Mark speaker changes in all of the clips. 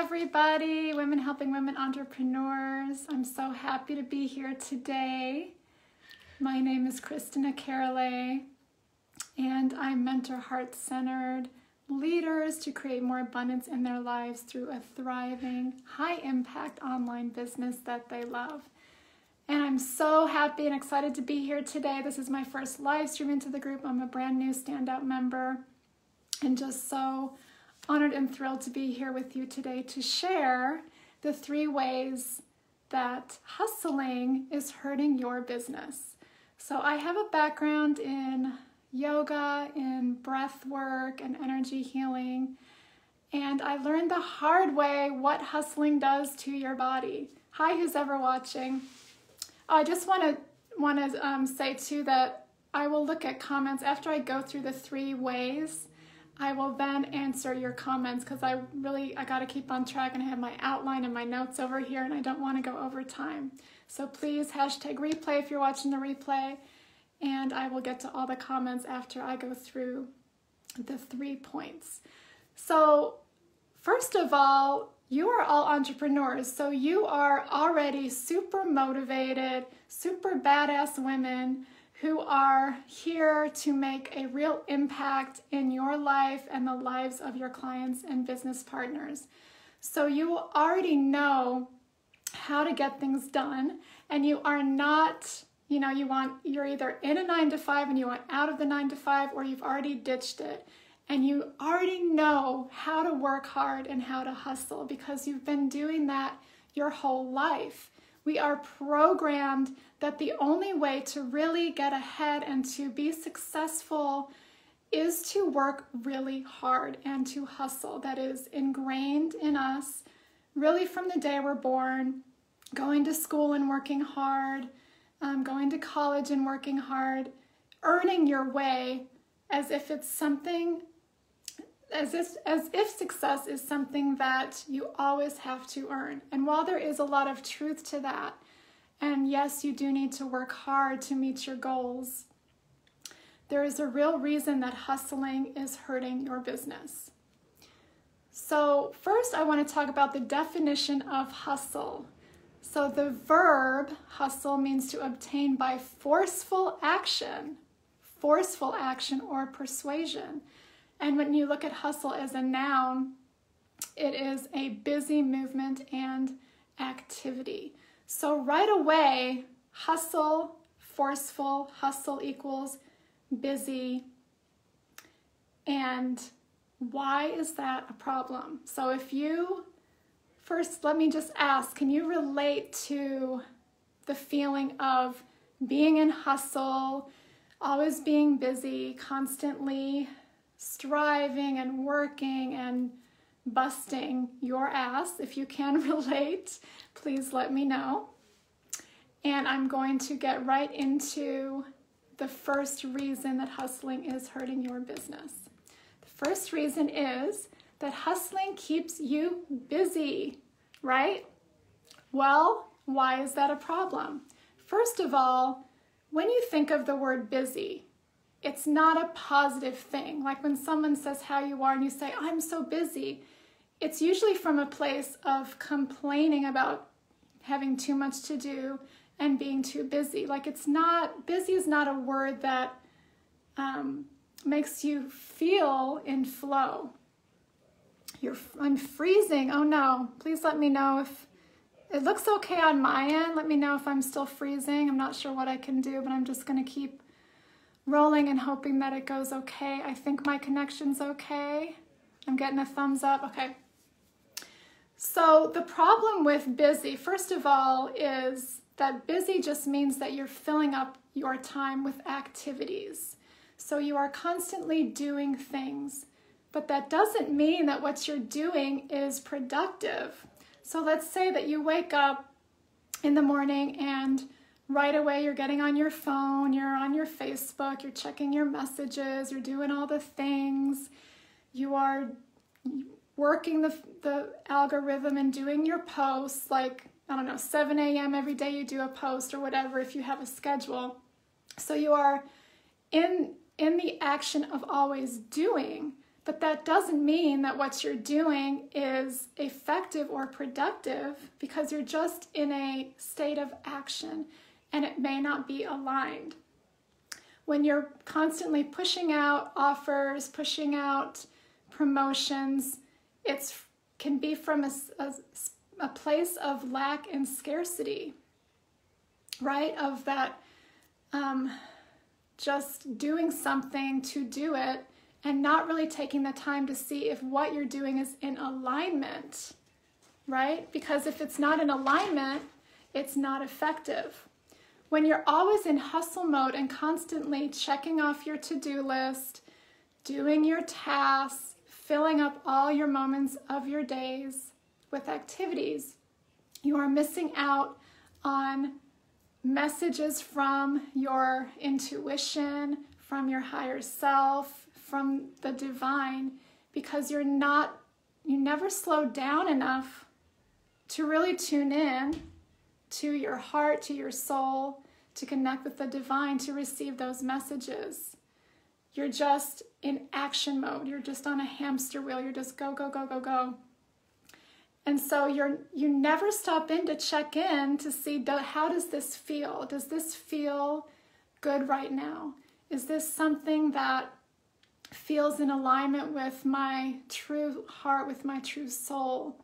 Speaker 1: everybody, Women Helping Women Entrepreneurs. I'm so happy to be here today. My name is Kristina Kerele, and I mentor heart-centered leaders to create more abundance in their lives through a thriving, high-impact online business that they love. And I'm so happy and excited to be here today. This is my first live stream into the group. I'm a brand new standout member, and just so honored and thrilled to be here with you today to share the 3 ways that hustling is hurting your business. So I have a background in yoga, in breath work, and energy healing, and I learned the hard way what hustling does to your body. Hi, who's ever watching? I just want to say too that I will look at comments after I go through the 3 ways. I will then answer your comments because I got to keep on track, and I have my outline and my notes over here, and I don't want to go over time. So please hashtag replay if you're watching the replay, and I will get to all the comments after I go through the 3 points. So first of all, you are all entrepreneurs, so you are already super motivated, super badass women who are here to make a real impact in your life and the lives of your clients and business partners. So you already know how to get things done, and you are not, you're either in a 9-to-5 and you want out of the 9-to-5, or you've already ditched it. And you already know how to work hard and how to hustle because you've been doing that your whole life. We are programmed that the only way to really get ahead and to be successful is to work really hard and to hustle. That is ingrained in us really from the day we're born, going to school and working hard, going to college and working hard, earning your way as if it's something, as if success is something that you always have to earn. And while there is a lot of truth to that, and yes, you do need to work hard to meet your goals, there is a real reason that hustling is hurting your business. So first, I want to talk about the definition of hustle. So the verb hustle means to obtain by forceful action or persuasion. And when you look at hustle as a noun, it is a busy movement and activity. So right away, hustle, forceful, hustle equals busy. And why is that a problem? So first, let me just ask, can you relate to the feeling of being in hustle, always being busy, constantly striving and working and busting your ass? If you can relate, please let me know. And I'm going to get right into the first reason that hustling is hurting your business. The first reason is that hustling keeps you busy, right? Well, why is that a problem? First of all, when you think of the word busy, it's not a positive thing. Like when someone says how you are and you say, I'm so busy, it's usually from a place of complaining about having too much to do and being too busy. Like busy is not a word that makes you feel in flow. I'm freezing, oh no. Please let me know if it looks okay on my end. Let me know if I'm still freezing. I'm not sure what I can do, but I'm just gonna keep rolling and hoping that it goes okay. I think my connection's okay. I'm getting a thumbs up, okay. So the problem with busy, first of all, is that busy just means that you're filling up your time with activities. So you are constantly doing things, but that doesn't mean that what you're doing is productive. So let's say that you wake up in the morning and right away you're getting on your phone, you're on your Facebook, you're checking your messages, you're doing all the things, you are working the algorithm and doing your posts, like, 7 a.m. every day you do a post or whatever if you have a schedule. So you are in the action of always doing, But that doesn't mean that what you're doing is effective or productive, because you're just in a state of action and it may not be aligned. When you're constantly pushing out offers, pushing out promotions, it can be from a place of lack and scarcity, right? Of that just doing something to do it and not really taking the time to see if what you're doing is in alignment, right? Because if it's not in alignment, it's not effective. When you're always in hustle mode and constantly checking off your to-do list, doing your tasks, filling up all your moments of your days with activities, you are missing out on messages from your intuition, from your higher self, from the divine, because you never slow down enough to really tune in to your heart, to your soul, to connect with the divine, to receive those messages. You're just in action mode. You're just on a hamster wheel. You're just go, go, go, go, go. And so you never stop in to check in to see, how does this feel? Does this feel good right now? Is this something that feels in alignment with my true heart, with my true soul?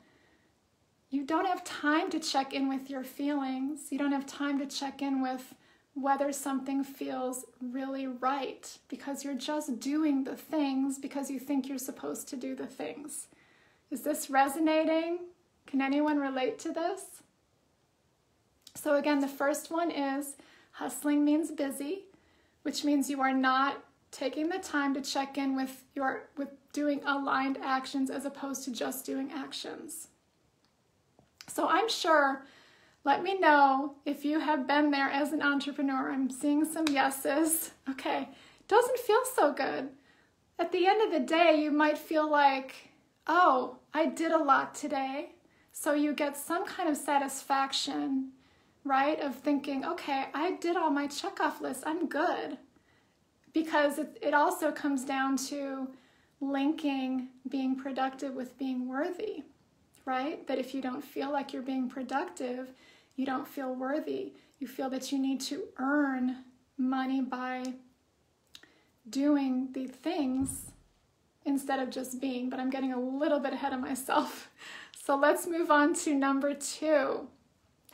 Speaker 1: You don't have time to check in with your feelings. You don't have time to check in with whether something feels really right, because you're just doing the things because you think you're supposed to do the things. Is this resonating? Can anyone relate to this? So again, the first one is hustling means busy, which means you are not taking the time to check in with doing aligned actions as opposed to just doing actions. So I'm sure, let me know if you have been there as an entrepreneur. I'm seeing some yeses. Okay, doesn't feel so good. At the end of the day, you might feel like, oh, I did a lot today. So you get some kind of satisfaction, right? Of thinking, okay, I did all my checkoff lists. I'm good. Because it also comes down to linking being productive with being worthy, right? That if you don't feel like you're being productive, you don't feel worthy. You feel that you need to earn money by doing the things instead of just being. But I'm getting a little bit ahead of myself. So let's move on to number 2.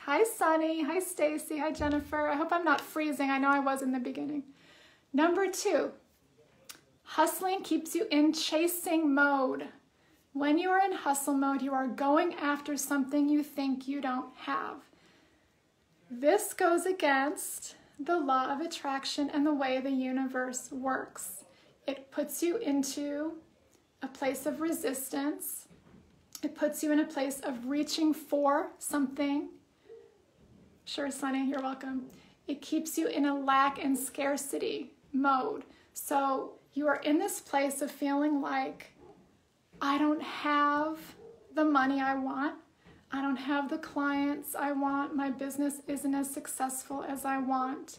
Speaker 1: Hi, Sunny. Hi, Stacy. Hi, Jennifer. I hope I'm not freezing. I know I was in the beginning. Number 2, hustling keeps you in chasing mode. When you are in hustle mode, you are going after something you think you don't have. This goes against the law of attraction and the way the universe works. It puts you into a place of resistance. It puts you in a place of reaching for something. Sure, Sunny, you're welcome. It keeps you in a lack and scarcity mode. So you are in this place of feeling like, I don't have the money I want. I don't have the clients I want. My business isn't as successful as I want.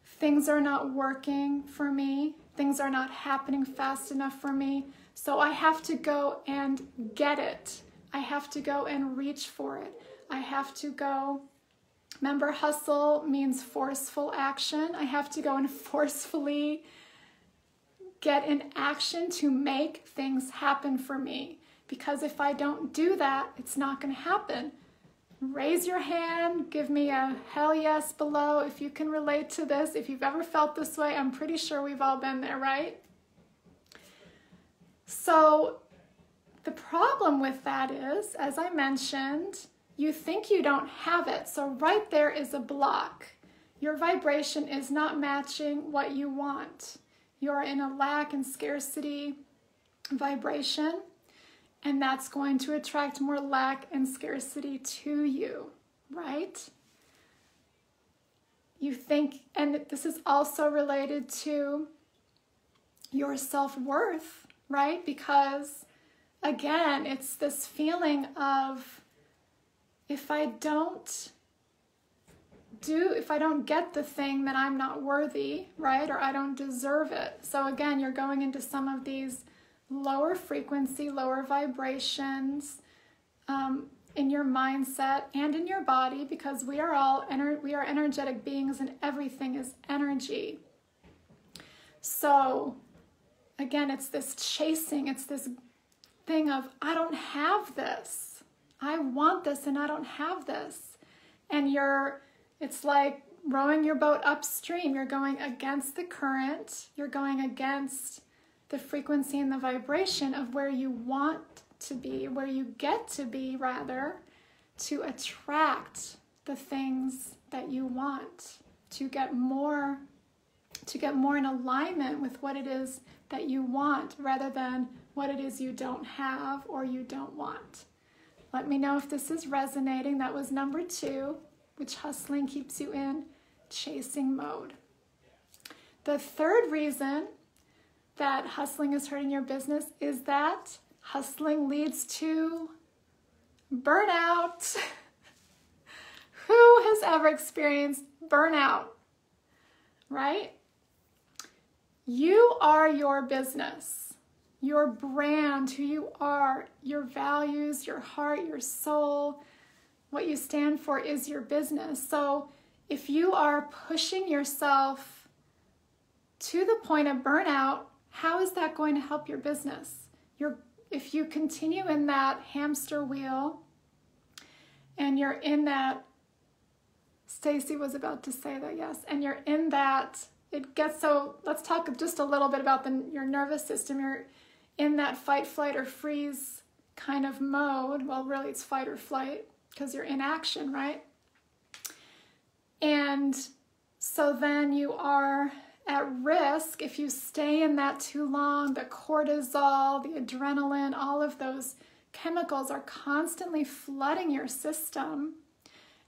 Speaker 1: Things are not working for me. Things are not happening fast enough for me. So I have to go and get it. I have to go and reach for it. I have to go. Remember, hustle means forceful action. I have to go and forcefully get in action to make things happen for me. Because if I don't do that, it's not going to happen. Raise your hand. Give me a hell yes below if you can relate to this. If you've ever felt this way, I'm pretty sure we've all been there, right? So the problem with that is, as I mentioned, you think you don't have it. So right there is a block. Your vibration is not matching what you want. You're in a lack and scarcity vibration, and that's going to attract more lack and scarcity to you, right? You think, and this is also related to your self-worth, right? Because again, it's this feeling of, if I don't get the thing, then I'm not worthy, right? Or I don't deserve it. So again, you're going into some of these lower frequency, lower vibrations in your mindset and in your body, because we are energetic beings and everything is energy. So again, it's this chasing, it's this thing of, I don't have this. I want this and I don't have this. And it's like rowing your boat upstream. You're going against the current. You're going against the frequency and the vibration of where you want to be, where you get to be, rather, to attract the things that you want, to get more in alignment with what it is that you want, rather than what it is you don't have or you don't want. Let me know if this is resonating. That was number 2, which hustling keeps you in chasing mode. The third reason that hustling is hurting your business is that hustling leads to burnout. Who has ever experienced burnout? Right? You are your business, your brand, who you are, your values, your heart, your soul, what you stand for is your business. So if you are pushing yourself to the point of burnout, how is that going to help your business? If you continue in that hamster wheel and you're in that, Stacy was about to say that, yes, and you're in that, it gets so, let's talk just a little bit about your nervous system. You're in that fight, flight, or freeze kind of mode. Well, really it's fight or flight because you're in action, right? And so then you are at risk if you stay in that too long. The cortisol, the adrenaline, all of those chemicals are constantly flooding your system,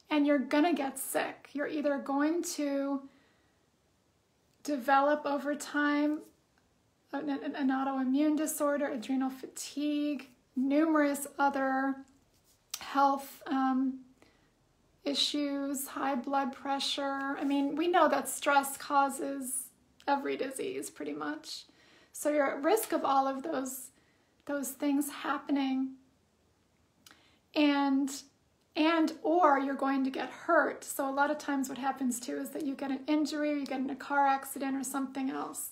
Speaker 1: and you're gonna get sick. You're either going to develop over time an autoimmune disorder, adrenal fatigue, numerous other health issues, high blood pressure. I mean, we know that stress causes every disease pretty much. So you're at risk of all of those things happening, and or you're going to get hurt. So a lot of times what happens too is that you get an injury, or you get in a car accident or something else.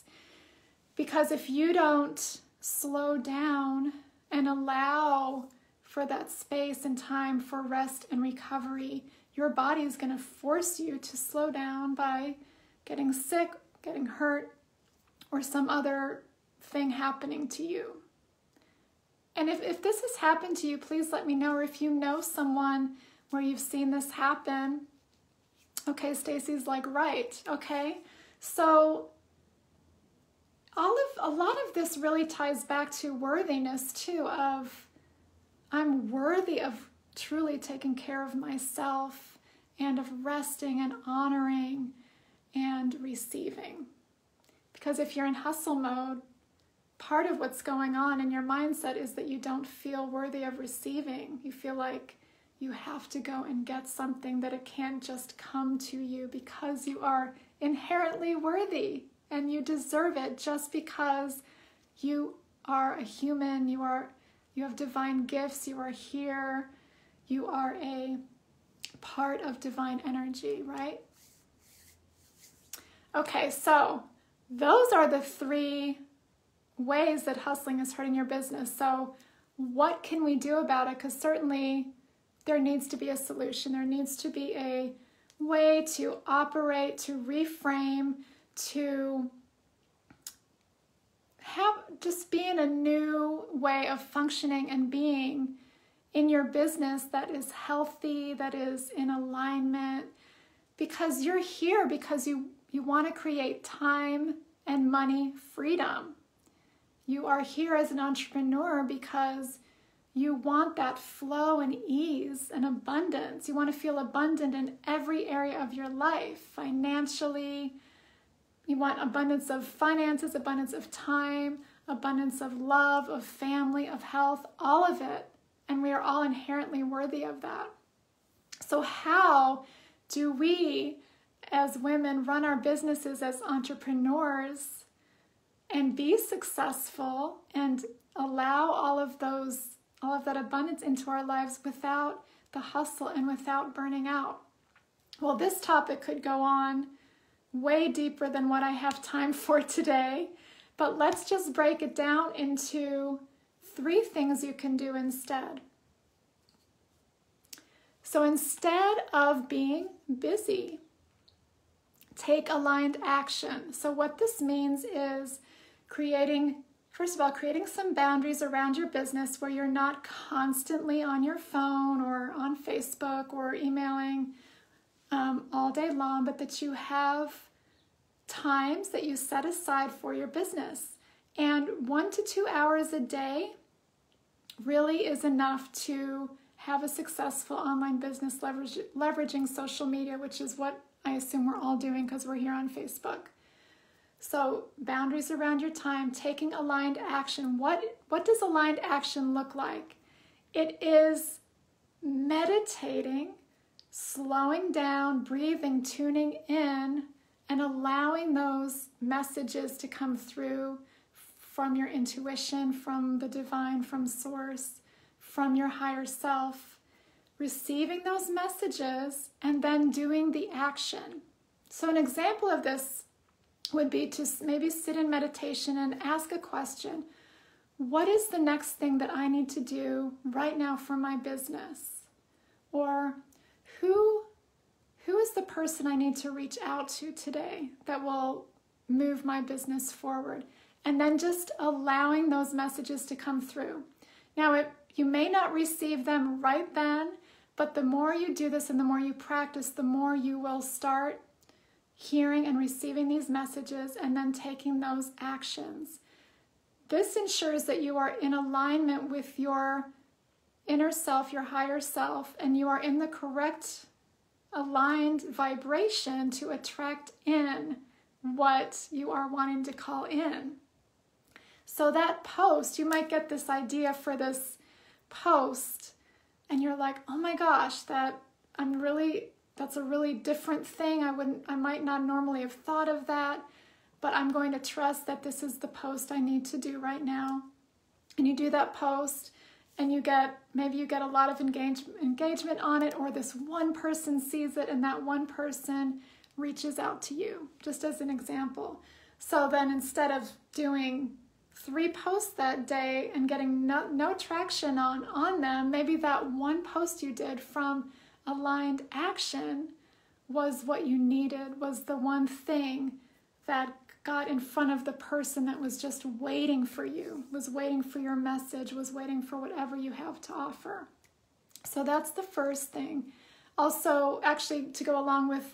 Speaker 1: Because if you don't slow down and allow for that space and time for rest and recovery, your body is going to force you to slow down by getting sick, getting hurt, or some other thing happening to you. And if this has happened to you, please let me know. Or if you know someone where you've seen this happen. Okay, Stacy's like, right. Okay, so a lot of this really ties back to worthiness too, of I'm worthy of truly taking care of myself and of resting and honoring and receiving. Because if you're in hustle mode, part of what's going on in your mindset is that you don't feel worthy of receiving. You feel like you have to go and get something, that it can't just come to you, because you are inherently worthy and you deserve it just because you are a human, you have divine gifts, you are here, you are a part of divine energy, right? Okay, so those are the 3 ways that hustling is hurting your business. So what can we do about it? Because certainly there needs to be a solution. There needs to be a way to operate, to reframe, to just be in a new way of functioning and being in your business that is healthy, that is in alignment, because you're here because you want to create time and money freedom. You are here as an entrepreneur because you want that flow and ease and abundance. You want to feel abundant in every area of your life. Financially, you want abundance of finances, abundance of time, abundance of love, of family, of health, all of it. And we are all inherently worthy of that. So how do we, as women, run our businesses as entrepreneurs and be successful and allow all of that abundance into our lives without the hustle and without burning out. Well, this topic could go on way deeper than what I have time for today, but let's just break it down into 3 things you can do instead. So instead of being busy, take aligned action. So what this means is first of all, creating some boundaries around your business where you're not constantly on your phone or on Facebook or emailing all day long, but that you have times that you set aside for your business. And 1 to 2 hours a day really is enough to have a successful online business leveraging social media, which is what I assume we're all doing because we're here on Facebook. So boundaries around your time, taking aligned action. What does aligned action look like? It is meditating, slowing down, breathing, tuning in, and allowing those messages to come through from your intuition, from the divine, from source, from your higher self, receiving those messages and then doing the action. So an example of this would be to maybe sit in meditation and ask a question. What is the next thing that I need to do right now for my business? Or who is the person I need to reach out to today that will move my business forward? And then just allowing those messages to come through. Now, you may not receive them right then, but the more you do this and the more you practice, the more you will start hearing and receiving these messages and then taking those actions. This ensures that you are in alignment with your inner self, your higher self, and you are in the correct aligned vibration to attract in what you are wanting to call in. So that post, you might get this idea for this post and you're like, oh my gosh, that's a really different thing. I might not normally have thought of that, but I'm going to trust that this is the post I need to do right now. And you do that post and maybe you get a lot of engagement on it, or this one person sees it and that one person reaches out to you, just as an example. So then instead of doing 3 posts that day and getting no traction on them, maybe that one post you did from aligned action was what you needed, was the one thing that got in front of the person that was just waiting for you, was waiting for your message, was waiting for whatever you have to offer. So that's the first thing. Also, actually, to go along with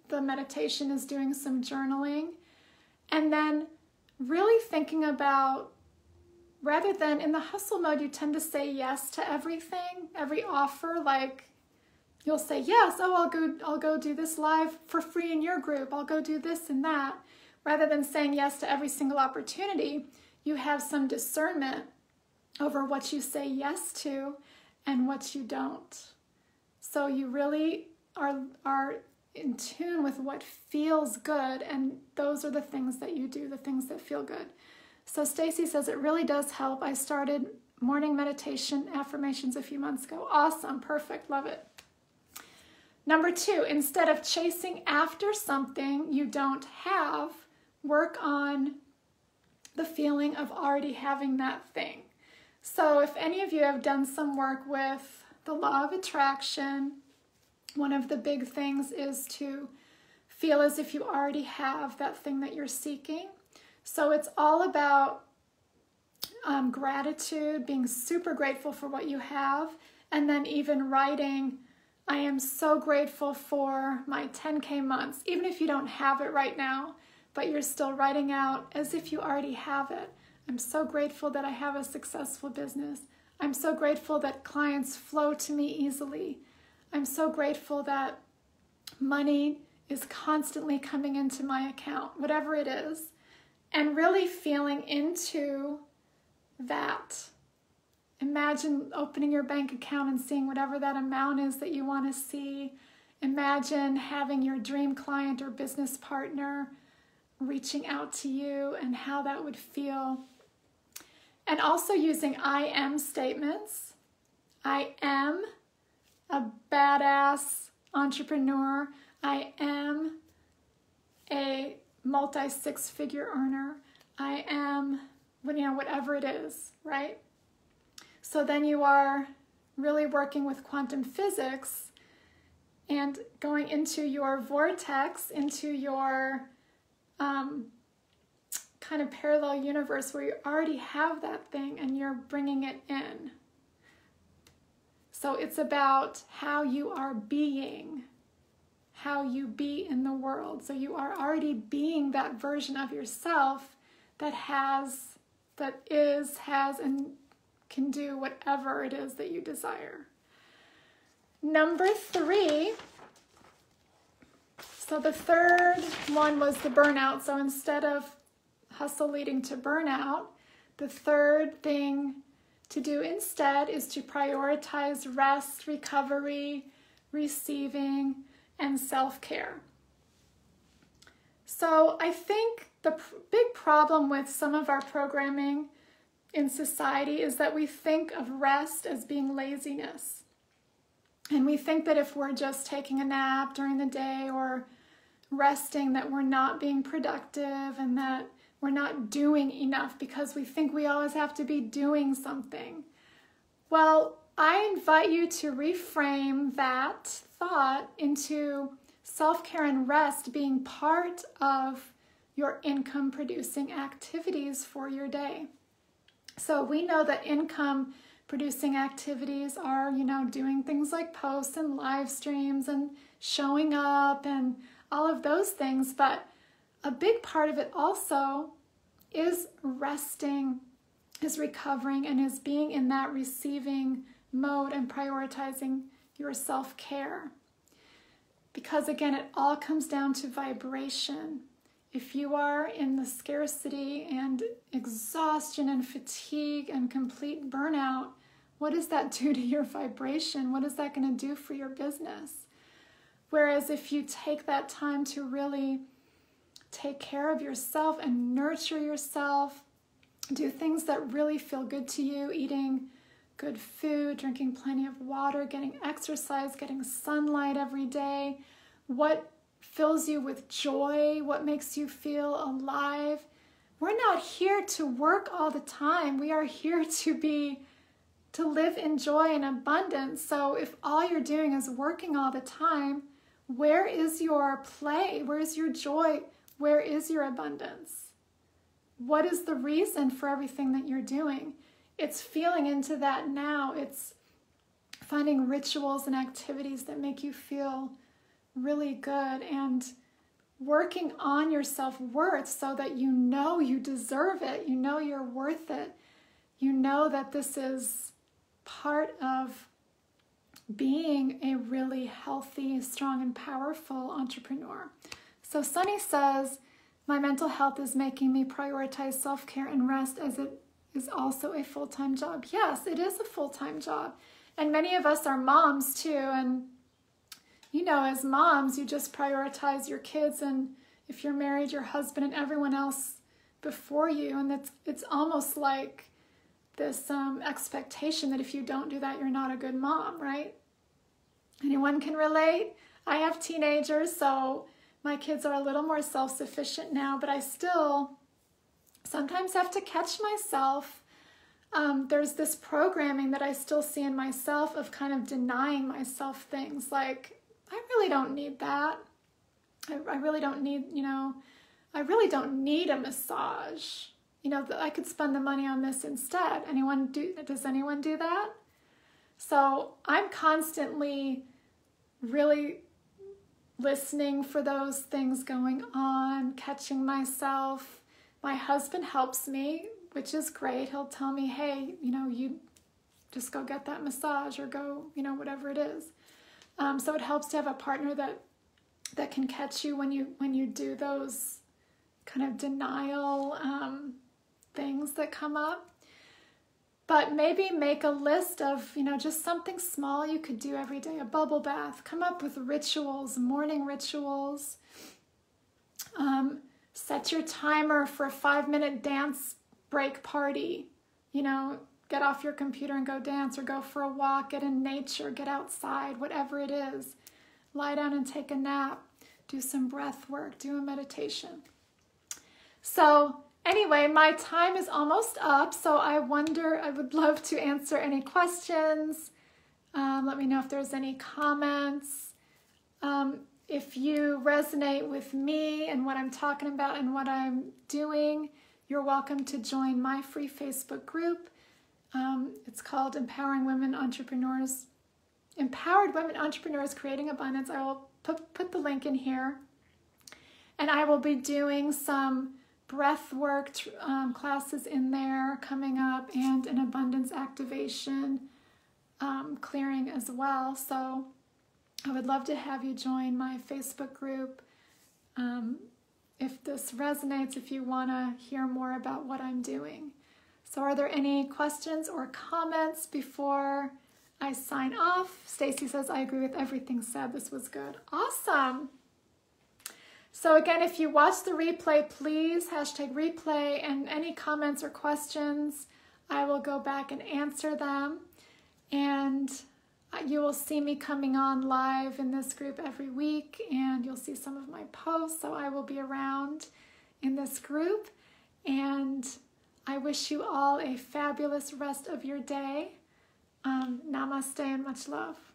Speaker 1: the meditation is doing some journaling, and then really thinking about, rather than in the hustle mode, you tend to say yes to everything, every offer. Like you'll say yes, oh, I'll go do this live for free in your group. I'll go do this and that. Rather than saying yes to every single opportunity, you have some discernment over what you say yes to and what you don't. So you really are in tune with what feels good, and those are the things that you do, the things that feel good. So Stacy says it really does help. I started morning meditation affirmations a few months ago. Awesome, perfect, love it. Number 2, instead of chasing after something you don't have, work on the feeling of already having that thing. So if any of you have done some work with the law of attraction, one of the big things is to feel as if you already have that thing that you're seeking. So it's all about gratitude, being super grateful for what you have, and then even writing, I am so grateful for my 10K months, even if you don't have it right now, but you're still writing out as if you already have it. I'm so grateful that I have a successful business. I'm so grateful that clients flow to me easily. I'm so grateful that money is constantly coming into my account, whatever it is, and really feeling into that. Imagine opening your bank account and seeing whatever that amount is that you want to see. Imagine having your dream client or business partner reaching out to you and how that would feel. And also using I am statements. I am a badass entrepreneur. I am a multi-six-figure earner. I am, whatever it is, right? So then you are really working with quantum physics and going into your vortex, into your kind of parallel universe where you already have that thing and you're bringing it in. So it's about how you are being, how you be in the world. So you are already being that version of yourself that has, and can do whatever it is that you desire. Number 3, so the third one was the burnout. So instead of hustle leading to burnout, the third thing to do instead is to prioritize rest, recovery, receiving, and self-care. So I think the big problem with some of our programming in society is that we think of rest as being laziness. And we think that if we're just taking a nap during the day or resting, that we're not being productive and that we're not doing enough because we think we always have to be doing something. Well, I invite you to reframe that thought into self-care and rest being part of your income-producing activities for your day. So we know that income-producing activities are, doing things like posts and live streams and showing up and all of those things, but a big part of it also is resting, is recovering, and is being in that receiving mode and prioritizing your self-care. Because again, it all comes down to vibration. If you are in the scarcity and exhaustion and fatigue and complete burnout, what does that do to your vibration? What is that going to do for your business? Whereas if you take that time to really take care of yourself and nurture yourself, do things that really feel good to you, eating good food, drinking plenty of water, getting exercise, getting sunlight every day, what fills you with joy, what makes you feel alive. We're not here to work all the time. We are here to live in joy and abundance. So if all you're doing is working all the time, where is your play? Where is your joy? Where is your abundance? What is the reason for everything that you're doing? It's feeling into that now. It's finding rituals and activities that make you feel really good and working on your self-worth so that you know you deserve it. You know you're worth it. You know that this is part of being a really healthy, strong, and powerful entrepreneur. So Sunny says, my mental health is making me prioritize self-care and rest as it is also a full-time job. Yes, it is a full-time job. And many of us are moms too. And, as moms, you just prioritize your kids and if you're married, your husband and everyone else before you. And it's almost like this expectation that if you don't do that, you're not a good mom, right? Anyone can relate? I have teenagers, so my kids are a little more self-sufficient now, but I still sometimes have to catch myself. There's this programming that I still see in myself of kind of denying myself things like, I really don't need that. I really don't need, I really don't need a massage. I could spend the money on this instead. Does anyone do that? So I'm constantly really listening for those things going on, catching myself. My husband helps me, which is great. He'll tell me, hey, you just go get that massage or go, whatever it is. So it helps to have a partner that can catch you when you do those kind of denial things that come up. But maybe make a list of, just something small you could do every day, a bubble bath. Come up with rituals, morning rituals. Set your timer for a 5-minute dance break party. You know, get off your computer and go dance or go for a walk, get in nature, get outside, whatever it is. Lie down and take a nap. Do some breath work, do a meditation. So anyway, my time is almost up, so I would love to answer any questions. Let me know if there's any comments. If you resonate with me and what I'm talking about and what I'm doing, you're welcome to join my free Facebook group. It's called Empowered Women Entrepreneurs Creating Abundance. I will put the link in here. And I will be doing some breath work classes in there coming up, and an abundance activation clearing as well. So I would love to have you join my Facebook group. If this resonates, if you want to hear more about what I'm doing. So are there any questions or comments before I sign off? Stacy says, I agree with everything said. This was good. Awesome. So again, if you watch the replay, please #replay, and any comments or questions, I will go back and answer them. And you will see me coming on live in this group every week, and you'll see some of my posts. So I will be around in this group, and I wish you all a fabulous rest of your day. Namaste and much love.